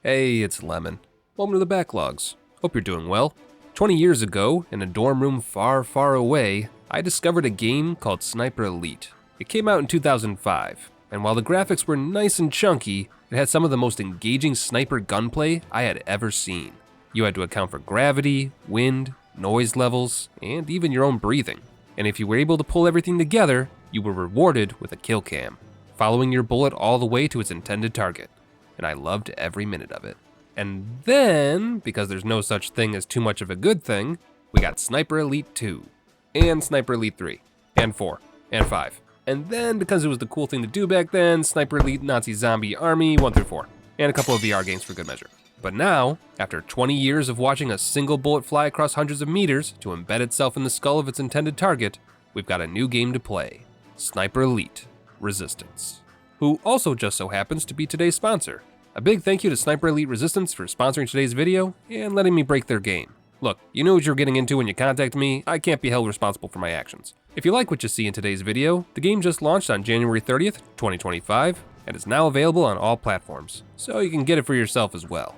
Hey, it's Lemon. Welcome to the Backlogs. Hope you're doing well. 20 years ago, in a dorm room far, far away, I discovered a game called Sniper Elite. It came out in 2005, and while the graphics were nice and chunky, it had some of the most engaging sniper gunplay I had ever seen. You had to account for gravity, wind, noise levels, and even your own breathing. And if you were able to pull everything together, you were rewarded with a kill cam, following your bullet all the way to its intended target. And I loved every minute of it. And then, because there's no such thing as too much of a good thing, we got Sniper Elite 2, and Sniper Elite 3, and 4, and 5. And then, because it was the cool thing to do back then, Sniper Elite Nazi Zombie Army 1 through 4, and a couple of VR games for good measure. But now, after 20 years of watching a single bullet fly across hundreds of meters to embed itself in the skull of its intended target, we've got a new game to play, Sniper Elite Resistance, who also just so happens to be today's sponsor. A big thank you to Sniper Elite Resistance for sponsoring today's video and letting me break their game. Look, you knew what you were getting into when you contacted me. I can't be held responsible for my actions. If you like what you see in today's video, the game just launched on January 30th, 2025, and is now available on all platforms, so you can get it for yourself as well.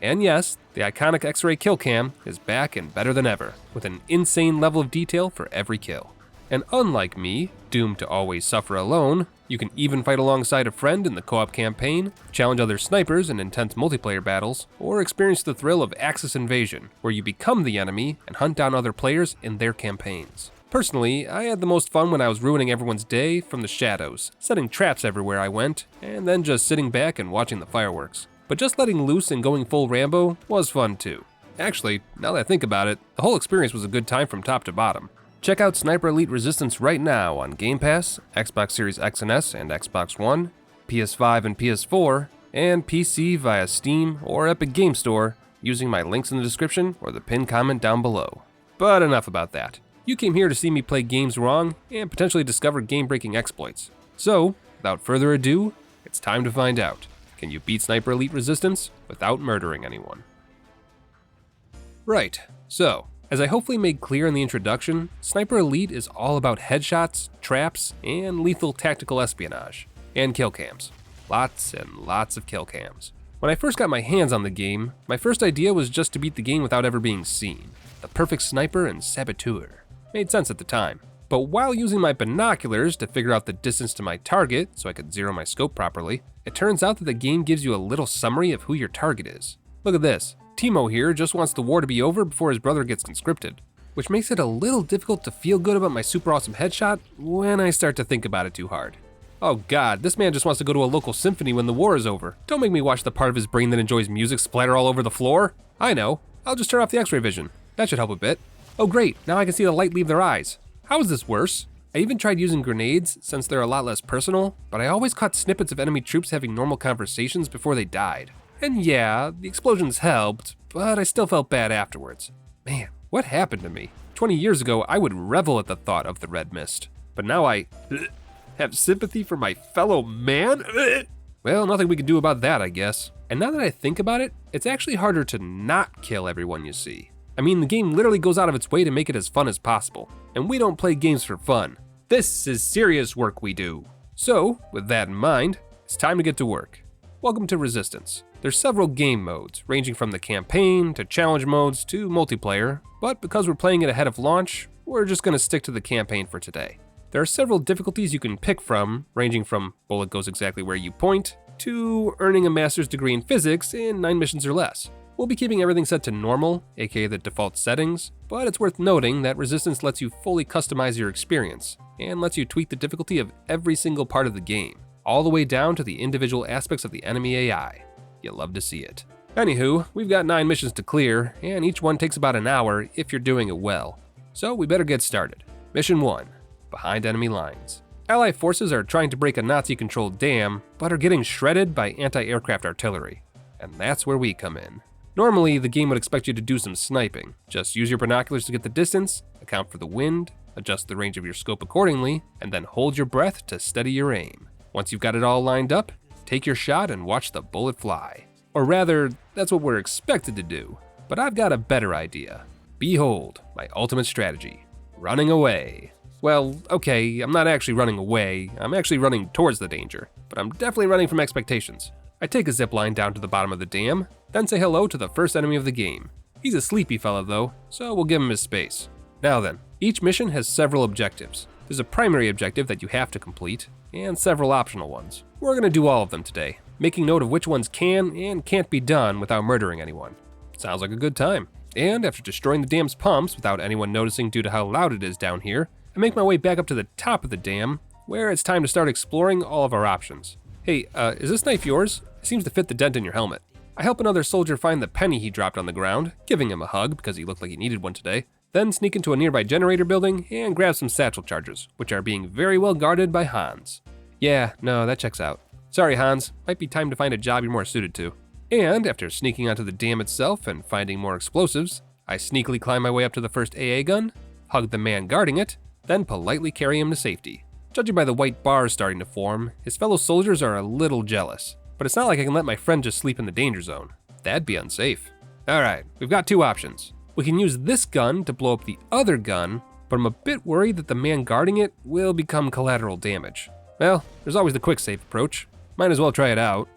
And yes, the iconic X-ray kill cam is back and better than ever, with an insane level of detail for every kill. And unlike me, doomed to always suffer alone, you can even fight alongside a friend in the co-op campaign, challenge other snipers in intense multiplayer battles, or experience the thrill of Axis Invasion, where you become the enemy and hunt down other players in their campaigns. Personally, I had the most fun when I was ruining everyone's day from the shadows, setting traps everywhere I went, and then just sitting back and watching the fireworks. But just letting loose and going full Rambo was fun too. Actually, now that I think about it, the whole experience was a good time from top to bottom. Check out Sniper Elite Resistance right now on Game Pass, Xbox Series X and S and Xbox One, PS5 and PS4, and PC via Steam or Epic Game Store using my links in the description or the pinned comment down below. But enough about that. You came here to see me play games wrong and potentially discover game-breaking exploits. So, without further ado, it's time to find out. Can you beat Sniper Elite Resistance without murdering anyone? Right, so, as I hopefully made clear in the introduction, Sniper Elite is all about headshots, traps, and lethal tactical espionage, and kill cams. Lots and lots of kill cams. When I first got my hands on the game, my first idea was just to beat the game without ever being seen. The perfect sniper and saboteur. Made sense at the time. But while using my binoculars to figure out the distance to my target so I could zero my scope properly, it turns out that the game gives you a little summary of who your target is. Look at this. Timo here just wants the war to be over before his brother gets conscripted, which makes it a little difficult to feel good about my super awesome headshot when I start to think about it too hard. Oh god, this man just wants to go to a local symphony when the war is over. Don't make me watch the part of his brain that enjoys music splatter all over the floor. I know, I'll just turn off the X-ray vision. That should help a bit. Oh great, now I can see the light leave their eyes. How is this worse? I even tried using grenades since they're a lot less personal, but I always caught snippets of enemy troops having normal conversations before they died. And yeah, the explosions helped, but I still felt bad afterwards. Man, what happened to me? 20 years ago, I would revel at the thought of the red mist. But now I have sympathy for my fellow man? Well, nothing we can do about that, I guess. And now that I think about it, it's actually harder to not kill everyone you see. I mean, the game literally goes out of its way to make it as fun as possible. And we don't play games for fun. This is serious work we do. So, with that in mind, it's time to get to work. Welcome to Resistance. There's several game modes, ranging from the campaign, to challenge modes, to multiplayer, but because we're playing it ahead of launch, we're just gonna stick to the campaign for today. There are several difficulties you can pick from, ranging from bullet goes exactly where you point, to earning a master's degree in physics in 9 missions or less. We'll be keeping everything set to normal, aka the default settings, but it's worth noting that Resistance lets you fully customize your experience, and lets you tweak the difficulty of every single part of the game, all the way down to the individual aspects of the enemy AI. You'll love to see it. Anywho, we've got 9 missions to clear, and each one takes about an hour if you're doing it well. So we better get started. Mission 1, behind enemy lines. Allied forces are trying to break a Nazi-controlled dam, but are getting shredded by anti-aircraft artillery. And that's where we come in. Normally, the game would expect you to do some sniping. Just use your binoculars to get the distance, account for the wind, adjust the range of your scope accordingly, and then hold your breath to steady your aim. Once you've got it all lined up, take your shot and watch the bullet fly. Or rather, that's what we're expected to do. But I've got a better idea. Behold, my ultimate strategy. Running away. Well, okay, I'm not actually running away, I'm actually running towards the danger, but I'm definitely running from expectations. I take a zip line down to the bottom of the dam, then say hello to the first enemy of the game. He's a sleepy fella though, so we'll give him his space. Now then, each mission has several objectives. There's a primary objective that you have to complete, and several optional ones. We're gonna do all of them today, making note of which ones can and can't be done without murdering anyone. Sounds like a good time. And after destroying the dam's pumps without anyone noticing due to how loud it is down here, I make my way back up to the top of the dam, where it's time to start exploring all of our options. Hey, is this knife yours? It seems to fit the dent in your helmet. I help another soldier find the penny he dropped on the ground, giving him a hug because he looked like he needed one today, then sneak into a nearby generator building and grab some satchel charges, which are being very well guarded by Hans. Yeah, no, that checks out. Sorry Hans, might be time to find a job you're more suited to. And after sneaking onto the dam itself and finding more explosives, I sneakily climb my way up to the first AA gun, hug the man guarding it, then politely carry him to safety. Judging by the white bars starting to form, his fellow soldiers are a little jealous. But it's not like I can let my friend just sleep in the danger zone. That'd be unsafe. Alright, we've got two options. We can use this gun to blow up the other gun, but I'm a bit worried that the man guarding it will become collateral damage. Well, there's always the quick save approach. Might as well try it out.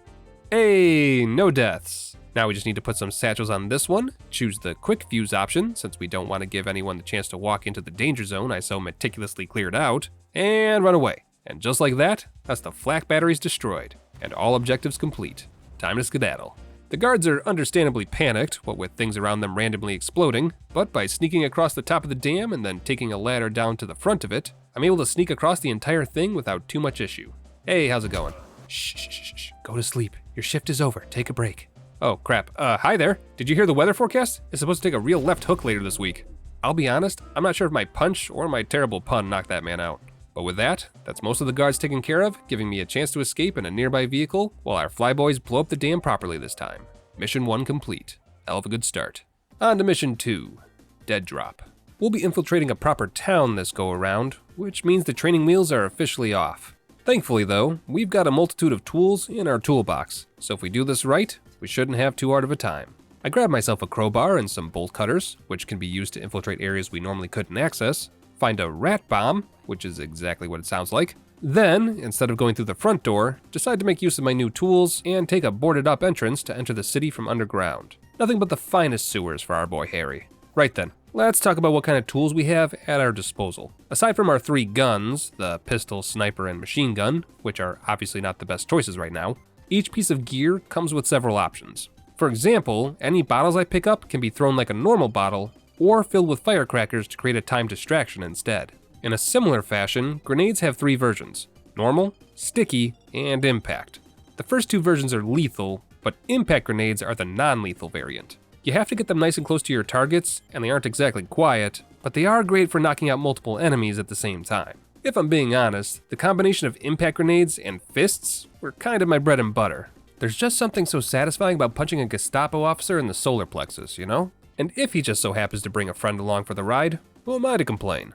Hey, no deaths. Now we just need to put some satchels on this one, choose the quick fuse option since we don't want to give anyone the chance to walk into the danger zone I so meticulously cleared out, and run away. And just like that, that's the flak batteries destroyed, and all objectives complete. Time to skedaddle. The guards are understandably panicked, what with things around them randomly exploding, but by sneaking across the top of the dam and then taking a ladder down to the front of it, I'm able to sneak across the entire thing without too much issue. Hey, how's it going? Shh. Go to sleep. Your shift is over. Take a break. Oh, crap. Hi there. Did you hear the weather forecast? It's supposed to take a real left hook later this week. I'll be honest, I'm not sure if my punch or my terrible pun knocked that man out. But with that, that's most of the guards taken care of, giving me a chance to escape in a nearby vehicle while our flyboys blow up the dam properly this time. Mission 1 complete. Hell of a good start. On to Mission 2. Dead Drop. We'll be infiltrating a proper town this go around, which means the training wheels are officially off. Thankfully though, we've got a multitude of tools in our toolbox, so if we do this right, we shouldn't have too hard of a time. I grab myself a crowbar and some bolt cutters, which can be used to infiltrate areas we normally couldn't access, find a rat bomb, which is exactly what it sounds like, then, instead of going through the front door, decide to make use of my new tools and take a boarded up entrance to enter the city from underground. Nothing but the finest sewers for our boy Harry. Right then, let's talk about what kind of tools we have at our disposal. Aside from our 3 guns, the pistol, sniper, and machine gun, which are obviously not the best choices right now, each piece of gear comes with several options. For example, any bottles I pick up can be thrown like a normal bottle, or filled with firecrackers to create a timed distraction instead. In a similar fashion, grenades have 3 versions: normal, sticky, and impact. The first 2 versions are lethal, but impact grenades are the non-lethal variant. You have to get them nice and close to your targets, and they aren't exactly quiet, but they are great for knocking out multiple enemies at the same time. If I'm being honest, the combination of impact grenades and fists were kind of my bread and butter. There's just something so satisfying about punching a Gestapo officer in the solar plexus, you know? And if he just so happens to bring a friend along for the ride, who am I to complain?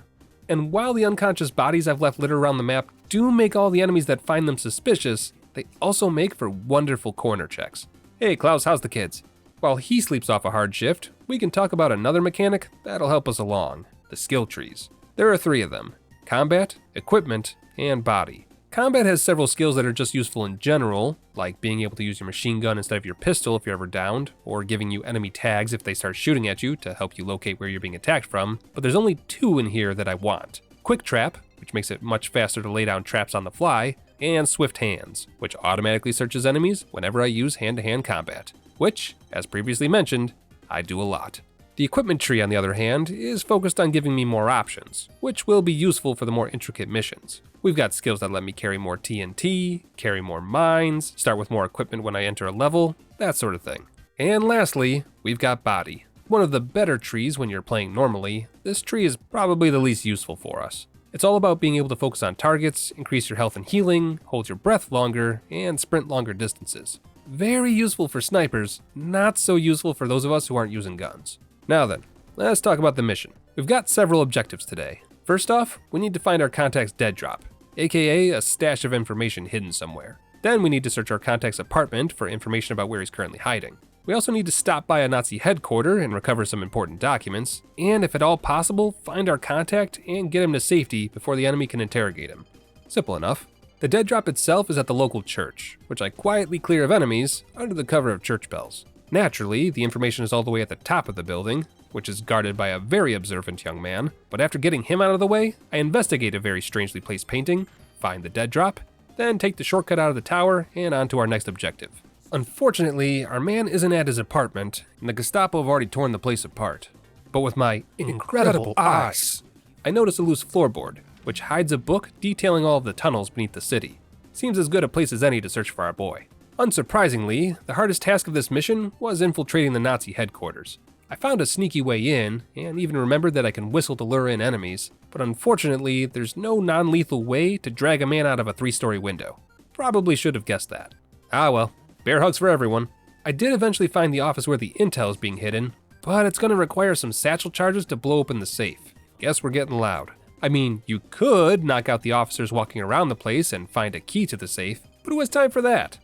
And while the unconscious bodies I've left littered around the map do make all the enemies that find them suspicious, they also make for wonderful corner checks. Hey Klaus, how's the kids? While he sleeps off a hard shift, we can talk about another mechanic that'll help us along: the skill trees. There are 3 of them: combat, equipment, and body. Combat has several skills that are just useful in general, like being able to use your machine gun instead of your pistol if you're ever downed, or giving you enemy tags if they start shooting at you to help you locate where you're being attacked from, but there's only 2 in here that I want: Quick Trap, which makes it much faster to lay down traps on the fly, and Swift Hands, which automatically searches enemies whenever I use hand-to-hand combat, which, as previously mentioned, I do a lot. The equipment tree, on the other hand, is focused on giving me more options, which will be useful for the more intricate missions. We've got skills that let me carry more TNT, carry more mines, start with more equipment when I enter a level, that sort of thing. And lastly, we've got body. One of the better trees when you're playing normally, this tree is probably the least useful for us. It's all about being able to focus on targets, increase your health and healing, hold your breath longer, and sprint longer distances. Very useful for snipers, not so useful for those of us who aren't using guns. Now then, let's talk about the mission. We've got several objectives today. First off, we need to find our contact's dead drop, aka a stash of information hidden somewhere. Then we need to search our contact's apartment for information about where he's currently hiding. We also need to stop by a Nazi headquarters and recover some important documents, and if at all possible, find our contact and get him to safety before the enemy can interrogate him. Simple enough. The dead drop itself is at the local church, which I quietly clear of enemies under the cover of church bells. Naturally, the information is all the way at the top of the building, which is guarded by a very observant young man, but after getting him out of the way, I investigate a very strangely placed painting, find the dead drop, then take the shortcut out of the tower and on to our next objective. Unfortunately, our man isn't at his apartment, and the Gestapo have already torn the place apart. But with my incredible eyes, I notice a loose floorboard, which hides a book detailing all of the tunnels beneath the city. Seems as good a place as any to search for our boy. Unsurprisingly, the hardest task of this mission was infiltrating the Nazi headquarters. I found a sneaky way in, and even remembered that I can whistle to lure in enemies, but unfortunately, there's no non-lethal way to drag a man out of a 3-story window. Probably should have guessed that. Ah well. Bear hugs for everyone. I did eventually find the office where the intel is being hidden, but it's going to require some satchel charges to blow open the safe. Guess we're getting loud. I mean, you could knock out the officers walking around the place and find a key to the safe, but who has time for that?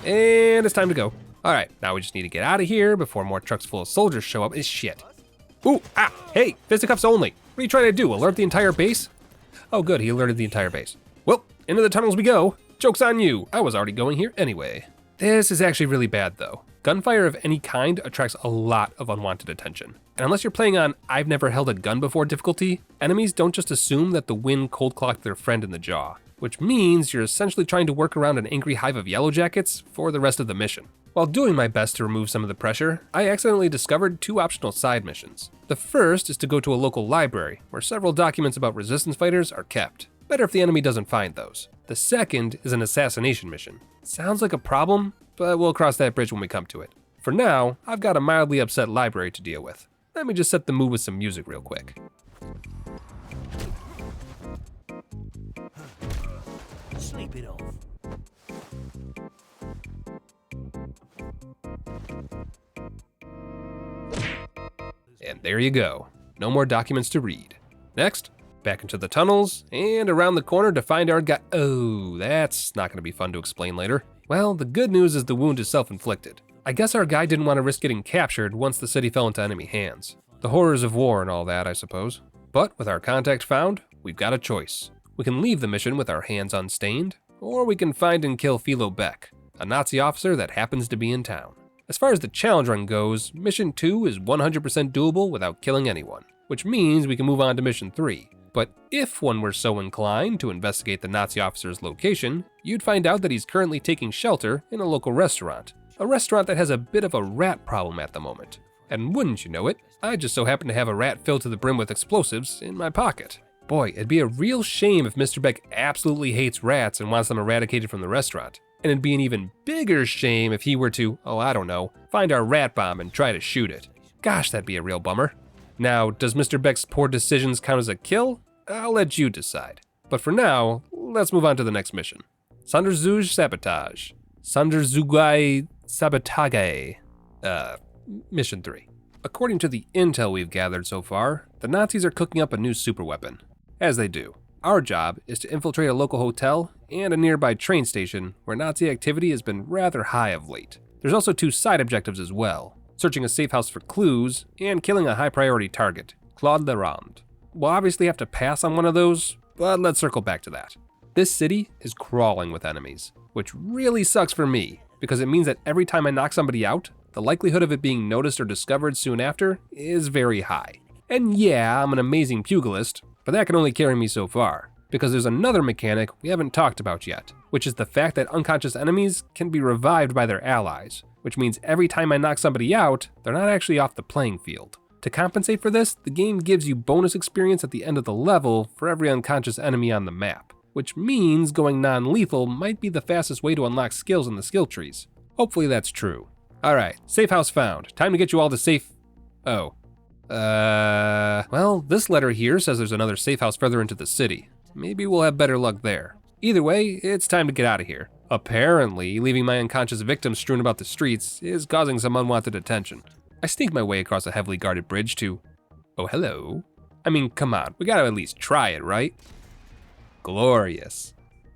And it's time to go. Alright, now we just need to get out of here before more trucks full of soldiers show up. Shit. Ooh, hey, fisticuffs only. What are you trying to do, alert the entire base? Oh good, he alerted the entire base. Well, into the tunnels we go. Joke's on you, I was already going here anyway. This is actually really bad though. Gunfire of any kind attracts a lot of unwanted attention. And unless you're playing on I've never held a gun before difficulty, enemies don't just assume that the wind cold clocked their friend in the jaw, which means you're essentially trying to work around an angry hive of yellow jackets for the rest of the mission. While doing my best to remove some of the pressure, I accidentally discovered 2 optional side missions. The first is to go to a local library where several documents about resistance fighters are kept. Better if the enemy doesn't find those. The second is an assassination mission. Sounds like a problem, but we'll cross that bridge when we come to it. For now, I've got a mildly upset library to deal with. Let me just set the mood with some music real quick. Sleep it off. And there you go. No more documents to read. Next, back into the tunnels, and around the corner to find our guy. Oh, that's not gonna be fun to explain later. Well, the good news is the wound is self-inflicted. I guess our guy didn't want to risk getting captured once the city fell into enemy hands. The horrors of war and all that, I suppose. But with our contact found, we've got a choice. We can leave the mission with our hands unstained, or we can find and kill Philo Beck, a Nazi officer that happens to be in town. As far as the challenge run goes, Mission 2 is 100% doable without killing anyone, which means we can move on to Mission 3. But if one were so inclined to investigate the Nazi officer's location, you'd find out that he's currently taking shelter in a local restaurant. A restaurant that has a bit of a rat problem at the moment. And wouldn't you know it, I just so happen to have a rat filled to the brim with explosives in my pocket. Boy, it'd be a real shame if Mr. Beck absolutely hates rats and wants them eradicated from the restaurant. And it'd be an even bigger shame if he were to, oh I don't know, find our rat bomb and try to shoot it. Gosh, that'd be a real bummer. Now, does Mr. Beck's poor decisions count as a kill? I'll let you decide. But for now, let's move on to the next mission. Sonderzuge Sabotage. Sonderzugai Sabotage. Mission 3. According to the intel we've gathered so far, the Nazis are cooking up a new superweapon. As they do. Our job is to infiltrate a local hotel and a nearby train station where Nazi activity has been rather high of late. There's also 2 side objectives as well, searching a safe house for clues and killing a high priority target, Claude Lerond. We'll obviously have to pass on one of those, but let's circle back to that. This city is crawling with enemies, which really sucks for me, because it means that every time I knock somebody out, the likelihood of it being noticed or discovered soon after is very high. And yeah, I'm an amazing pugilist, but that can only carry me so far, because there's another mechanic we haven't talked about yet, which is the fact that unconscious enemies can be revived by their allies, which means every time I knock somebody out, they're not actually off the playing field. To compensate for this, the game gives you bonus experience at the end of the level for every unconscious enemy on the map, which means going non-lethal might be the fastest way to unlock skills in the skill trees. Hopefully that's true. Alright, safe house found. Time to get you all to safe... Oh. Well, this letter here says there's another safe house further into the city. Maybe we'll have better luck there. Either way, it's time to get out of here. Apparently, leaving my unconscious victims strewn about the streets is causing some unwanted attention. I sneak my way across a heavily guarded bridge to... Oh, hello. I mean, come on, we gotta at least try it, right? Glorious.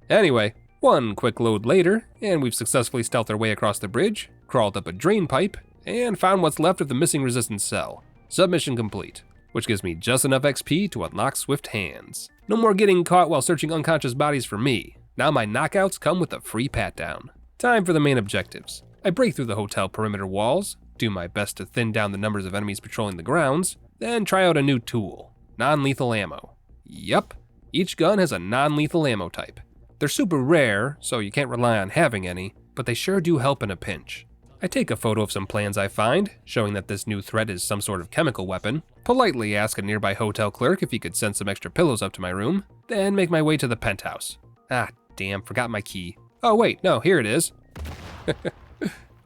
Anyway, one quick load later, and we've successfully stealthed our way across the bridge, crawled up a drain pipe, and found what's left of the missing resistance cell. Submission complete, which gives me just enough XP to unlock Swift Hands. No more getting caught while searching unconscious bodies for me. Now my knockouts come with a free pat down. Time for the main objectives. I break through the hotel perimeter walls, do my best to thin down the numbers of enemies patrolling the grounds, then try out a new tool, non-lethal ammo. Yup, each gun has a non-lethal ammo type. They're super rare, so you can't rely on having any, but they sure do help in a pinch. I take a photo of some plans I find, showing that this new threat is some sort of chemical weapon, politely ask a nearby hotel clerk if he could send some extra pillows up to my room, then make my way to the penthouse. Ah, damn, forgot my key. Oh wait, no, here it is.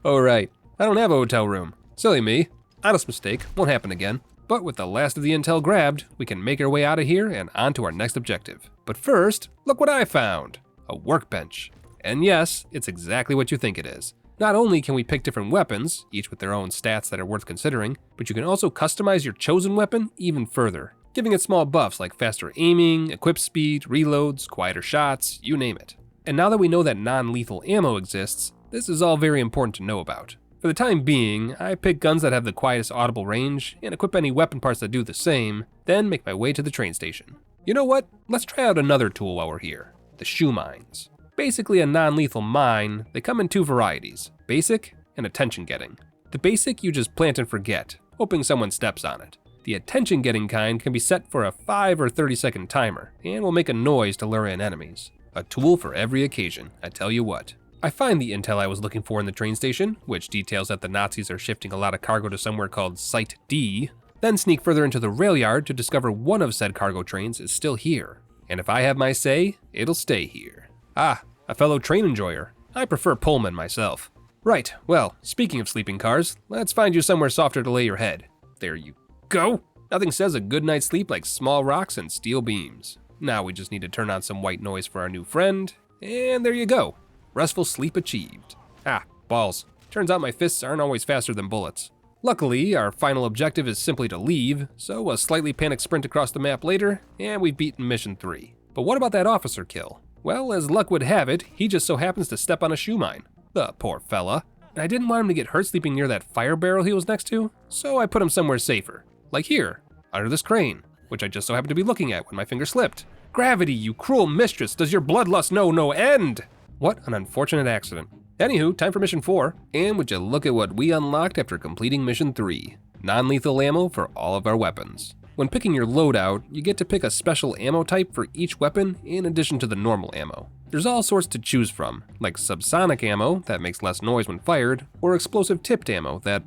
Oh right, I don't have a hotel room. Silly me. Honest mistake, won't happen again. But with the last of the intel grabbed, we can make our way out of here and on to our next objective. But first, look what I found. A workbench. And yes, it's exactly what you think it is. Not only can we pick different weapons, each with their own stats that are worth considering, but you can also customize your chosen weapon even further, giving it small buffs like faster aiming, equip speed, reloads, quieter shots, you name it. And now that we know that non-lethal ammo exists, this is all very important to know about. For the time being, I pick guns that have the quietest audible range and equip any weapon parts that do the same, then make my way to the train station. You know what? Let's try out another tool while we're here, the shoe mines. Basically a non-lethal mine, they come in two varieties, basic and attention-getting. The basic you just plant and forget, hoping someone steps on it. The attention-getting kind can be set for a 5 or 30-second timer, and will make a noise to lure in enemies. A tool for every occasion, I tell you what. I find the intel I was looking for in the train station, which details that the Nazis are shifting a lot of cargo to somewhere called Site D, then sneak further into the rail yard to discover one of said cargo trains is still here. And if I have my say, it'll stay here. Ah, a fellow train enjoyer. I prefer Pullman myself. Right, well, speaking of sleeping cars, let's find you somewhere softer to lay your head. There you go. Nothing says a good night's sleep like small rocks and steel beams. Now we just need to turn on some white noise for our new friend, and there you go. Restful sleep achieved. Ah, balls. Turns out my fists aren't always faster than bullets. Luckily, our final objective is simply to leave, so a slightly panicked sprint across the map later, and we've beaten mission 3. But what about that officer kill? Well, as luck would have it, he just so happens to step on a shoe mine. The poor fella. And I didn't want him to get hurt sleeping near that fire barrel he was next to, so I put him somewhere safer. Like here, under this crane, which I just so happened to be looking at when my finger slipped. Gravity, you cruel mistress, does your bloodlust know no end? What an unfortunate accident. Anywho, time for mission 4, and would you look at what we unlocked after completing mission 3. Non-lethal ammo for all of our weapons. When picking your loadout, you get to pick a special ammo type for each weapon in addition to the normal ammo. There's all sorts to choose from, like subsonic ammo that makes less noise when fired, or explosive tipped ammo that,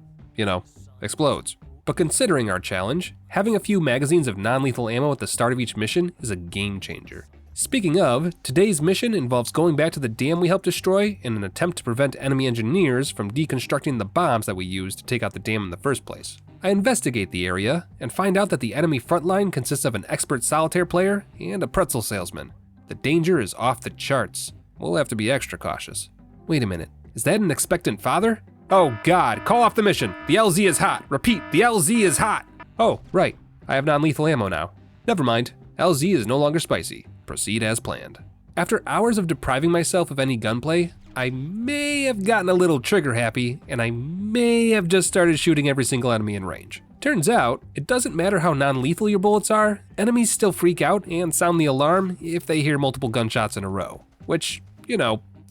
explodes. But considering our challenge, having a few magazines of non-lethal ammo at the start of each mission is a game changer. Speaking of, today's mission involves going back to the dam we helped destroy in an attempt to prevent enemy engineers from deconstructing the bombs that we used to take out the dam in the first place. I investigate the area and find out that the enemy front line consists of an expert solitaire player and a pretzel salesman. The danger is off the charts. We'll have to be extra cautious. Wait a minute, is that an expectant father? Oh God, call off the mission. The LZ is hot. Repeat, the LZ is hot. Oh, right, I have non-lethal ammo now. Never mind, LZ is no longer spicy. Proceed as planned. After hours of depriving myself of any gunplay, I may have gotten a little trigger happy, and I may have just started shooting every single enemy in range. Turns out, it doesn't matter how non-lethal your bullets are, enemies still freak out and sound the alarm if they hear multiple gunshots in a row. Which,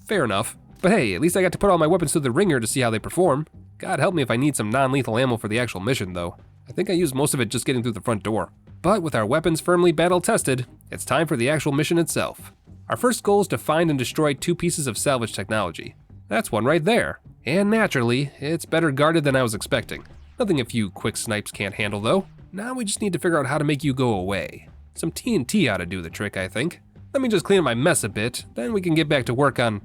fair enough. But hey, at least I got to put all my weapons through the ringer to see how they perform. God help me if I need some non-lethal ammo for the actual mission though. I think I used most of it just getting through the front door. But with our weapons firmly battle-tested, it's time for the actual mission itself. Our first goal is to find and destroy 2 pieces of salvage technology. That's one right there. And naturally, it's better guarded than I was expecting. Nothing a few quick snipes can't handle though. Now we just need to figure out how to make you go away. Some TNT ought to do the trick, I think. Let me just clean up my mess a bit, then we can get back to work on,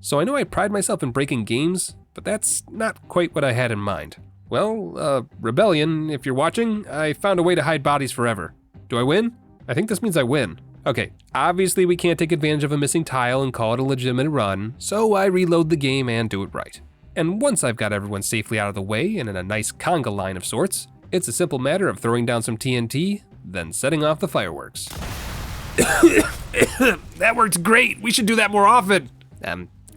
So I know I pride myself in breaking games, but that's not quite what I had in mind. Well, Rebellion, if you're watching, I found a way to hide bodies forever. Do I win? I think this means I win. Okay, obviously we can't take advantage of a missing tile and call it a legitimate run, so I reload the game and do it right. And once I've got everyone safely out of the way and in a nice conga line of sorts, it's a simple matter of throwing down some TNT, then setting off the fireworks. That works great. We should do that more often.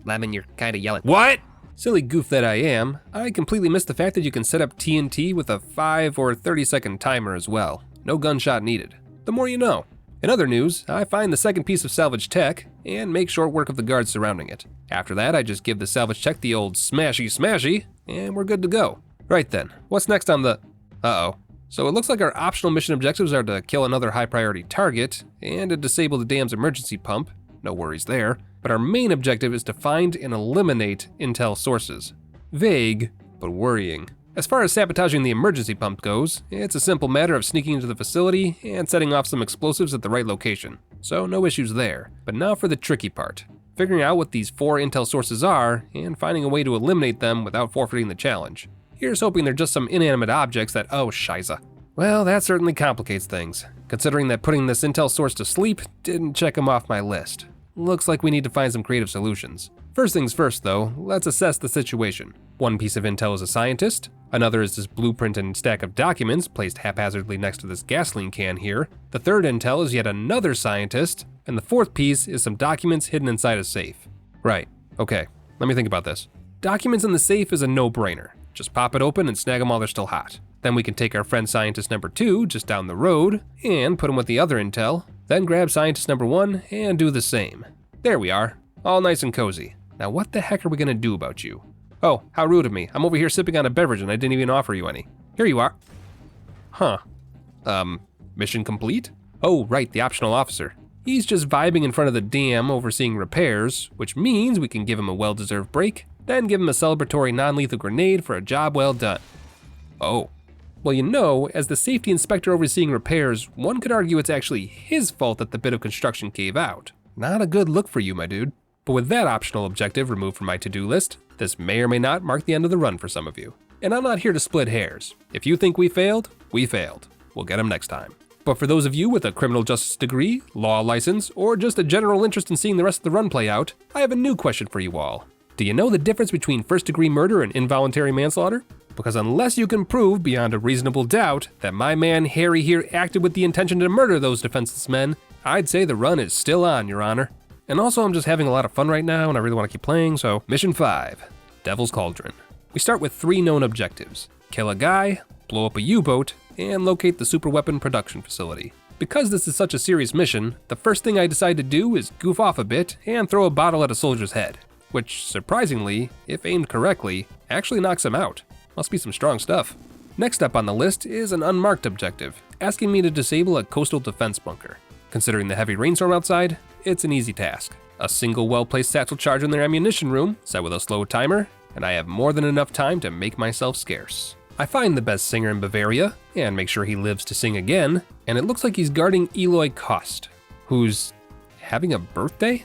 Lemon, you're kinda yelling. What? Silly goof that I am, I completely missed the fact that you can set up TNT with a 5 or 30-second timer as well. No gunshot needed. The more you know. In other news, I find the second piece of salvage tech and make short work of the guards surrounding it. After that, I just give the salvage tech the old smashy smashy, and we're good to go. Right then, what's next on the... Uh-oh. So it looks like our optional mission objectives are to kill another high priority target and to disable the dam's emergency pump. No worries there. But our main objective is to find and eliminate intel sources. Vague, but worrying. As far as sabotaging the emergency pump goes, it's a simple matter of sneaking into the facility and setting off some explosives at the right location. So no issues there. But now for the tricky part. Figuring out what these 4 intel sources are and finding a way to eliminate them without forfeiting the challenge. Here's hoping they're just some inanimate objects that, oh shiza. Well, that certainly complicates things, considering that putting this intel source to sleep didn't check them off my list. Looks like we need to find some creative solutions. First things first though, let's assess the situation. One piece of intel is a scientist, another is this blueprint and stack of documents placed haphazardly next to this gasoline can here. The third intel is yet another scientist, and the fourth piece is some documents hidden inside a safe. Right, okay, let me think about this. Documents in the safe is a no-brainer. Just pop it open and snag them while they're still hot. Then we can take our friend scientist number 2 just down the road and put him with the other intel, then grab scientist number 1 and do the same. There we are, all nice and cozy. Now what the heck are we gonna do about you? Oh, how rude of me. I'm over here sipping on a beverage and I didn't even offer you any. Here you are. Huh. Mission complete? Oh, right, the optional officer. He's just vibing in front of the dam overseeing repairs, which means we can give him a well-deserved break, then give him a celebratory non-lethal grenade for a job well done. Oh. Well, you know, as the safety inspector overseeing repairs, one could argue it's actually his fault that the bit of construction gave out. Not a good look for you, my dude. But with that optional objective removed from my to-do list, this may or may not mark the end of the run for some of you. And I'm not here to split hairs. If you think we failed, we failed. We'll get them next time. But for those of you with a criminal justice degree, law license, or just a general interest in seeing the rest of the run play out, I have a new question for you all. Do you know the difference between first-degree murder and involuntary manslaughter? Because unless you can prove beyond a reasonable doubt that my man Harry here acted with the intention to murder those defenseless men, I'd say the run is still on, Your Honor. And also I'm just having a lot of fun right now and I really want to keep playing, so Mission 5, Devil's Cauldron. We start with 3 known objectives. Kill a guy, blow up a U-boat, and locate the superweapon production facility. Because this is such a serious mission, the first thing I decide to do is goof off a bit and throw a bottle at a soldier's head, which surprisingly, if aimed correctly, actually knocks him out. Must be some strong stuff. Next up on the list is an unmarked objective, asking me to disable a coastal defense bunker. Considering the heavy rainstorm outside, it's an easy task. A single well-placed satchel charge in their ammunition room, set with a slow timer, and I have more than enough time to make myself scarce. I find the best singer in Bavaria, and make sure he lives to sing again, and it looks like he's guarding Eloy Kost, who's having a birthday?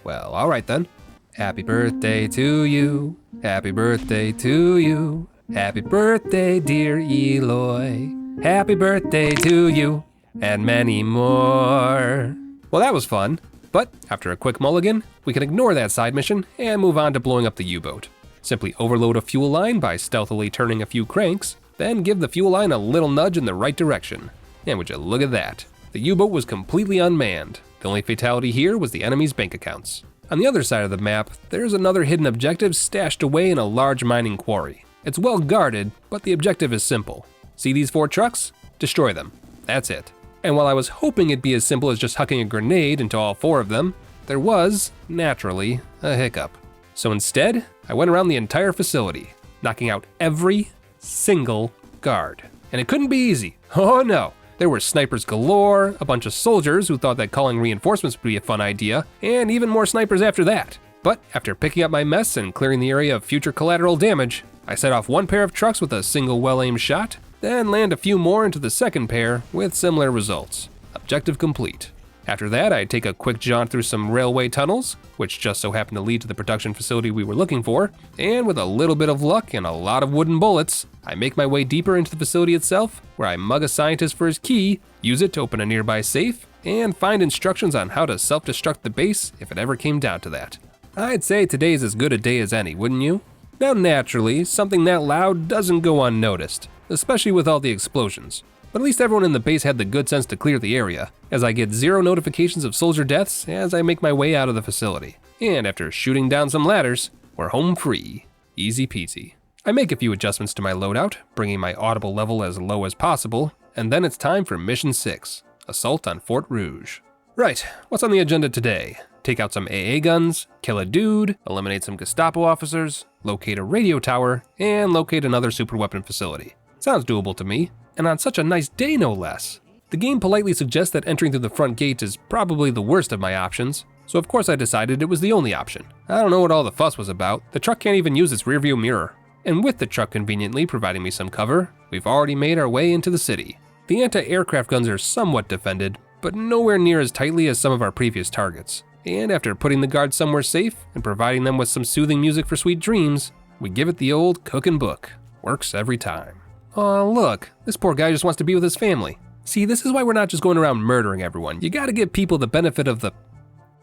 Well, alright then. Happy birthday to you, happy birthday to you, happy birthday dear Eloy, happy birthday to you, and many more. Well, that was fun, but after a quick mulligan, we can ignore that side mission and move on to blowing up the U-boat. Simply overload a fuel line by stealthily turning a few cranks, then give the fuel line a little nudge in the right direction. And would you look at that? The U-boat was completely unmanned. The only fatality here was the enemy's bank accounts. On the other side of the map, there's another hidden objective stashed away in a large mining quarry. It's well guarded, but the objective is simple. See these 4 trucks? Destroy them. That's it. And while I was hoping it'd be as simple as just hucking a grenade into all 4 of them, there was, naturally, a hiccup. So instead, I went around the entire facility, knocking out every single guard. And it couldn't be easy. Oh no. There were snipers galore, a bunch of soldiers who thought that calling reinforcements would be a fun idea, and even more snipers after that. But after picking up my mess and clearing the area of future collateral damage, I set off 1 pair of trucks with a single well-aimed shot, then land a few more into the second pair with similar results. Objective complete. After that, I take a quick jaunt through some railway tunnels, which just so happened to lead to the production facility we were looking for, and with a little bit of luck and a lot of wooden bullets, I make my way deeper into the facility itself, where I mug a scientist for his key, use it to open a nearby safe, and find instructions on how to self-destruct the base if it ever came down to that. I'd say today's as good a day as any, wouldn't you? Now naturally, something that loud doesn't go unnoticed, especially with all the explosions. But at least everyone in the base had the good sense to clear the area, as I get 0 notifications of soldier deaths as I make my way out of the facility. And after shooting down some ladders, we're home free. easy peasy. I make a few adjustments to my loadout, bringing my audible level as low as possible, and then it's time for Mission 6, Assault on Fort Rouge. Right, what's on the agenda today? Take out some AA guns, kill a dude, eliminate some Gestapo officers, locate a radio tower, and locate another superweapon facility. Sounds doable to me, and on such a nice day no less. The game politely suggests that entering through the front gate is probably the worst of my options, so of course I decided it was the only option. I don't know what all the fuss was about. The truck can't even use its rearview mirror. And with the truck conveniently providing me some cover, we've already made our way into the city. The anti-aircraft guns are somewhat defended, but nowhere near as tightly as some of our previous targets. And after putting the guards somewhere safe and providing them with some soothing music for sweet dreams, we give it the old cook and book. Works every time. Aw, look, this poor guy just wants to be with his family. See, this is why we're not just going around murdering everyone. You gotta give people the benefit of the...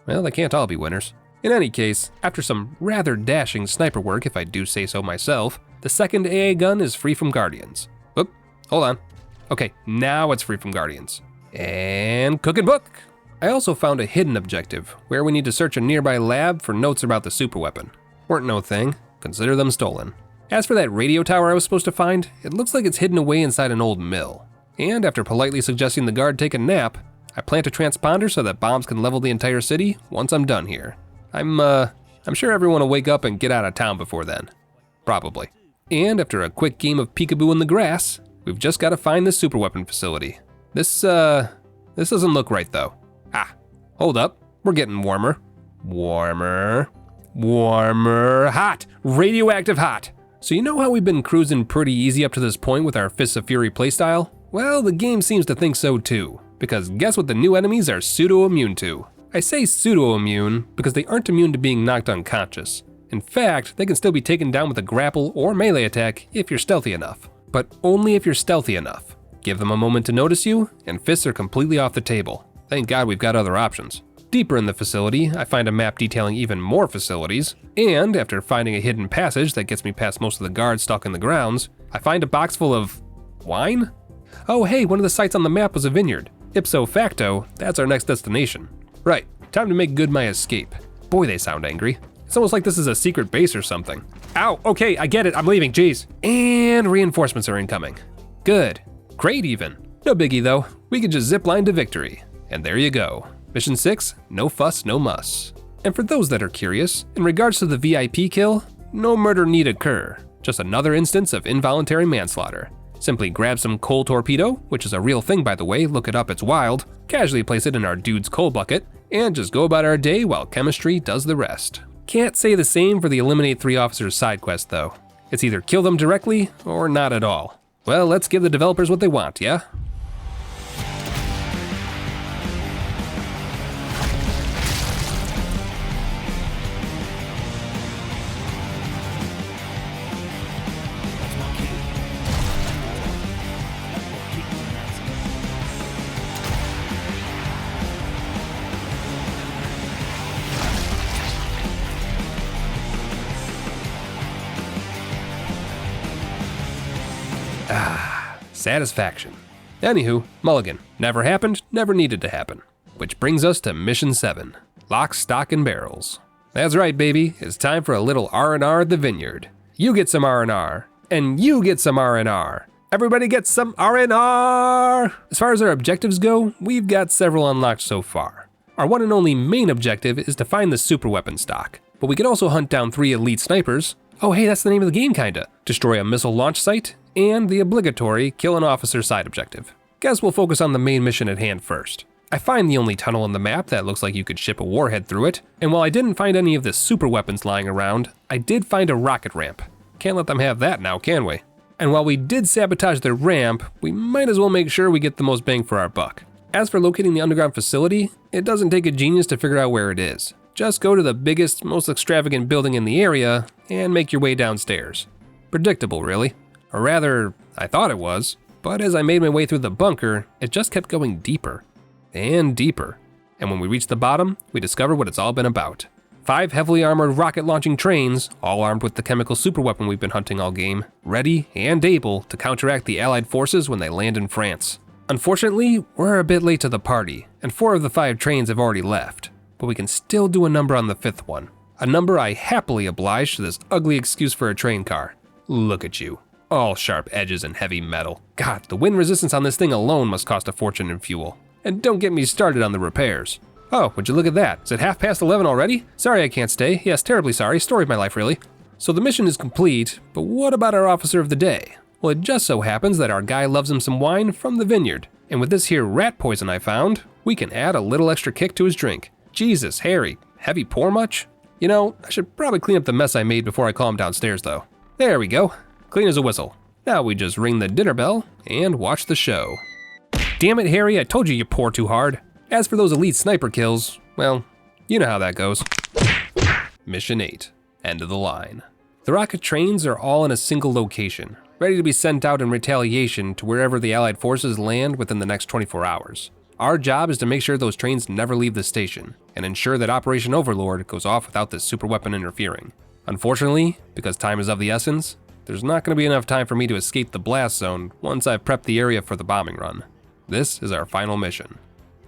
Well, they can't all be winners. In any case, after some rather dashing sniper work, if I do say so myself, the second AA gun is free from guardians. Oop, hold on. Okay, now it's free from guardians. And cook and book! I also found a hidden objective, where we need to search a nearby lab for notes about the superweapon. Weren't no thing, consider them stolen. As for that radio tower I was supposed to find, it looks like it's hidden away inside an old mill. And after politely suggesting the guard take a nap, I plant a transponder so that bombs can level the entire city once I'm done here. I'm sure everyone will wake up and get out of town before then. Probably. And after a quick game of peekaboo in the grass, we've just got to find this superweapon facility. This doesn't look right though. Ah, hold up, we're getting warmer. Warmer, hot, radioactive hot. So you know how we've been cruising pretty easy up to this point with our Fists of Fury playstyle? Well, the game seems to think so too, because guess what the new enemies are pseudo-immune to? I say pseudo-immune because they aren't immune to being knocked unconscious. In fact, they can still be taken down with a grapple or melee attack if you're stealthy enough. But only if you're stealthy enough. Give them a moment to notice you, and fists are completely off the table. Thank God we've got other options. Deeper in the facility, I find a map detailing even more facilities, and after finding a hidden passage that gets me past most of the guards stalking the grounds, I find a box full of... wine? Oh hey, one of the sites on the map was a vineyard. Ipso facto, that's our next destination. Right, time to make good my escape. Boy, they sound angry. It's almost like this is a secret base or something. Ow, okay, I get it, I'm leaving, jeez. And reinforcements are incoming. Good, great even. No biggie though, we can just zipline to victory. And there you go. Mission 6, no fuss, no muss. And for those that are curious, in regards to the VIP kill, no murder need occur. Just another instance of involuntary manslaughter. Simply grab some coal torpedo, which is a real thing by the way, look it up, it's wild, casually place it in our dude's coal bucket, and just go about our day while chemistry does the rest. Can't say the same for the Eliminate 3 Officers side quest though. It's either kill them directly, or not at all. Well, let's give the developers what they want, yeah? Satisfaction. Anywho, Mulligan. Never happened, never needed to happen. Which brings us to Mission 7. Lock, stock, and barrels. That's right, baby. It's time for a little R&R at the vineyard. You get some R&R, and you get some R&R. Everybody gets some R&R! As far as our objectives go, we've got several unlocked so far. Our one and only main objective is to find the superweapon stock, but we can also hunt down 3 elite snipers. Oh hey, that's the name of the game kinda. Destroy a missile launch site, and the obligatory kill an officer side objective. Guess we'll focus on the main mission at hand first. I find the only tunnel on the map that looks like you could ship a warhead through it, and while I didn't find any of the super weapons lying around, I did find a rocket ramp. Can't let them have that now, can we? And while we did sabotage their ramp, we might as well make sure we get the most bang for our buck. As for locating the underground facility, it doesn't take a genius to figure out where it is. Just go to the biggest, most extravagant building in the area, and make your way downstairs. Predictable, really. Or rather, I thought it was, but as I made my way through the bunker, it just kept going deeper and deeper. And when we reached the bottom, we discovered what it's all been about. 5 heavily armored rocket launching trains, all armed with the chemical superweapon we've been hunting all game, ready and able to counteract the Allied forces when they land in France. Unfortunately, we're a bit late to the party, and 4 of the 5 trains have already left, but we can still do a number on the 5th one. a number I happily obliged to this ugly excuse for a train car. Look at you, all sharp edges and heavy metal. God, the wind resistance on this thing alone must cost a fortune in fuel. And don't get me started on the repairs. Oh, would you look at that? Is it 11:30 already? Sorry I can't stay. Yes, terribly sorry. Story of my life, really. So the mission is complete, but what about our officer of the day? Well, it just so happens that our guy loves him some wine from the vineyard. And with this here rat poison I found, we can add a little extra kick to his drink. Jesus, Harry, heavy pour much? You know, I should probably clean up the mess I made before I call him downstairs though. There we go. Clean as a whistle. Now we just ring the dinner bell and watch the show. Damn it, Harry, I told you pour too hard. As for those elite sniper kills, well, you know how that goes. Mission 8, end of the line. The rocket trains are all in a single location, ready to be sent out in retaliation to wherever the Allied forces land within the next 24 hours. Our job is to make sure those trains never leave the station, and ensure that Operation Overlord goes off without this superweapon interfering. Unfortunately, because time is of the essence, there's not going to be enough time for me to escape the blast zone once I've prepped the area for the bombing run. This is our final mission.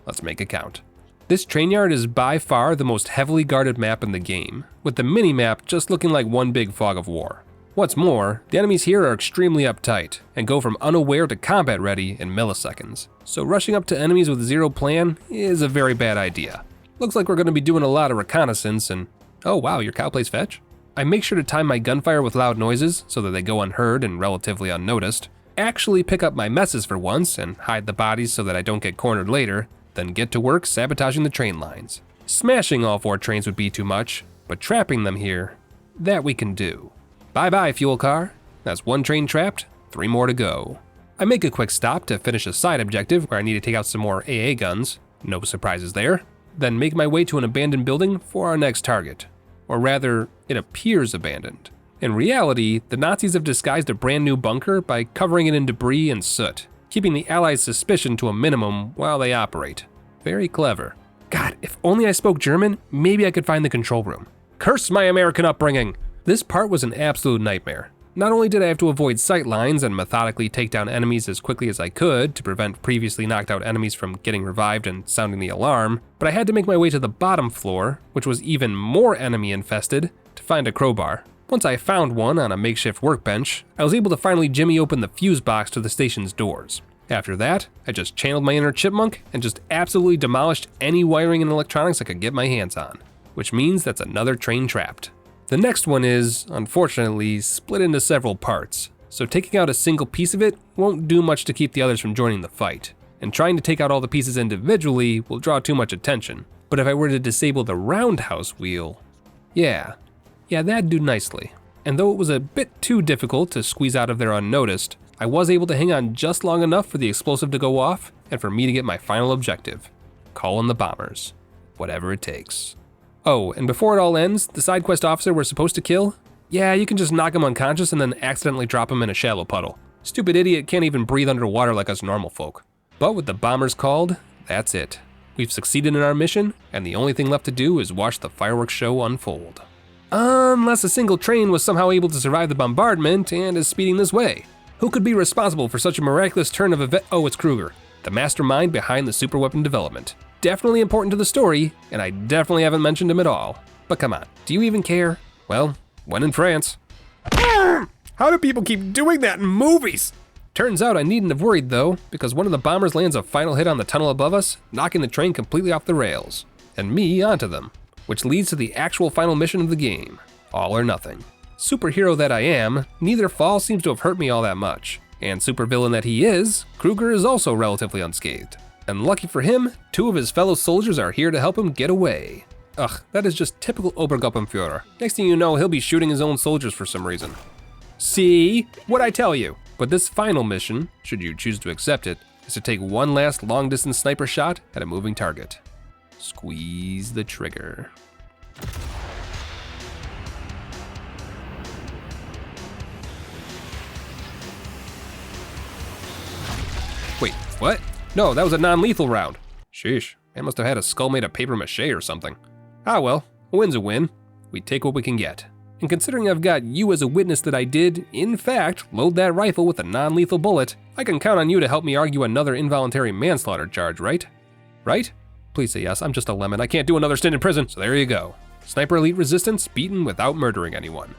Let's make it count. This train yard is by far the most heavily guarded map in the game, with the mini-map just looking like one big fog of war. What's more, the enemies here are extremely uptight, and go from unaware to combat ready in milliseconds. So rushing up to enemies with zero plan is a very bad idea. Looks like we're going to be doing a lot of reconnaissance and... oh wow, your cow plays fetch? I make sure to time my gunfire with loud noises so that they go unheard and relatively unnoticed. Actually pick up my messes for once and hide the bodies so that I don't get cornered later, then get to work sabotaging the train lines. Smashing all 4 trains would be too much, but trapping them here, that we can do. Bye-bye, fuel car. That's 1 train trapped, 3 more to go. I make a quick stop to finish a side objective where I need to take out some more AA guns, no surprises there, then make my way to an abandoned building for our next target. Or rather, it appears abandoned. In reality, the Nazis have disguised a brand new bunker by covering it in debris and soot, keeping the Allies' suspicion to a minimum while they operate. Very clever. God, if only I spoke German, maybe I could find the control room. Curse my American upbringing! This part was an absolute nightmare. Not only did I have to avoid sight lines and methodically take down enemies as quickly as I could to prevent previously knocked out enemies from getting revived and sounding the alarm, but I had to make my way to the bottom floor, which was even more enemy infested, to find a crowbar. Once I found one on a makeshift workbench, I was able to finally jimmy open the fuse box to the station's doors. After that, I just channeled my inner chipmunk and just absolutely demolished any wiring and electronics I could get my hands on, which means that's another train trapped. The next one is, unfortunately, split into several parts, so taking out a single piece of it won't do much to keep the others from joining the fight, and trying to take out all the pieces individually will draw too much attention. But if I were to disable the roundhouse wheel, yeah, that'd do nicely. And though it was a bit too difficult to squeeze out of there unnoticed, I was able to hang on just long enough for the explosive to go off and for me to get my final objective. Call in the bombers. Whatever it takes. Oh, and before it all ends, the side quest officer we're supposed to kill? Yeah, you can just knock him unconscious and then accidentally drop him in a shallow puddle. Stupid idiot can't even breathe underwater like us normal folk. But with the bombers called, that's it. We've succeeded in our mission, and the only thing left to do is watch the fireworks show unfold. Unless a single train was somehow able to survive the bombardment and is speeding this way. Who could be responsible for such a miraculous turn of events? Oh, it's Kruger, the mastermind behind the superweapon development. Definitely important to the story, and I definitely haven't mentioned him at all. But come on, do you even care? Well, when in France. How do people keep doing that in movies? Turns out I needn't have worried though, because one of the bombers lands a final hit on the tunnel above us, knocking the train completely off the rails, and me onto them, which leads to the actual final mission of the game, all or nothing. Superhero that I am, neither fall seems to have hurt me all that much, and supervillain that he is, Kruger is also relatively unscathed. And lucky for him, 2 of his fellow soldiers are here to help him get away. Ugh, that is just typical Obergruppenführer. Next thing you know, he'll be shooting his own soldiers for some reason. See? What'd I tell you? But this final mission, should you choose to accept it, is to take one last long-distance sniper shot at a moving target. Squeeze the trigger. Wait, what? No, that was a non-lethal round. Sheesh, man must have had a skull made of paper mache or something. Ah well, a win's a win. We take what we can get. And considering I've got you as a witness that I did, in fact, load that rifle with a non-lethal bullet, I can count on you to help me argue another involuntary manslaughter charge, right? Right? Please say yes, I'm just a lemon. I can't do another stint in prison, so there you go. Sniper Elite Resistance beaten without murdering anyone.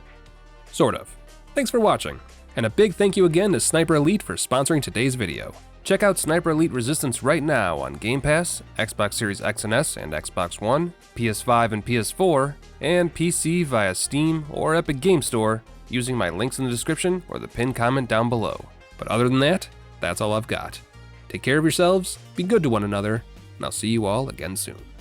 Sort of. Thanks for watching, and a big thank you again to Sniper Elite for sponsoring today's video. Check out Sniper Elite Resistance right now on Game Pass, Xbox Series X and S and Xbox One, PS5 and PS4, and PC via Steam or Epic Game Store using my links in the description or the pinned comment down below. But other than that, that's all I've got. Take care of yourselves, be good to one another, and I'll see you all again soon.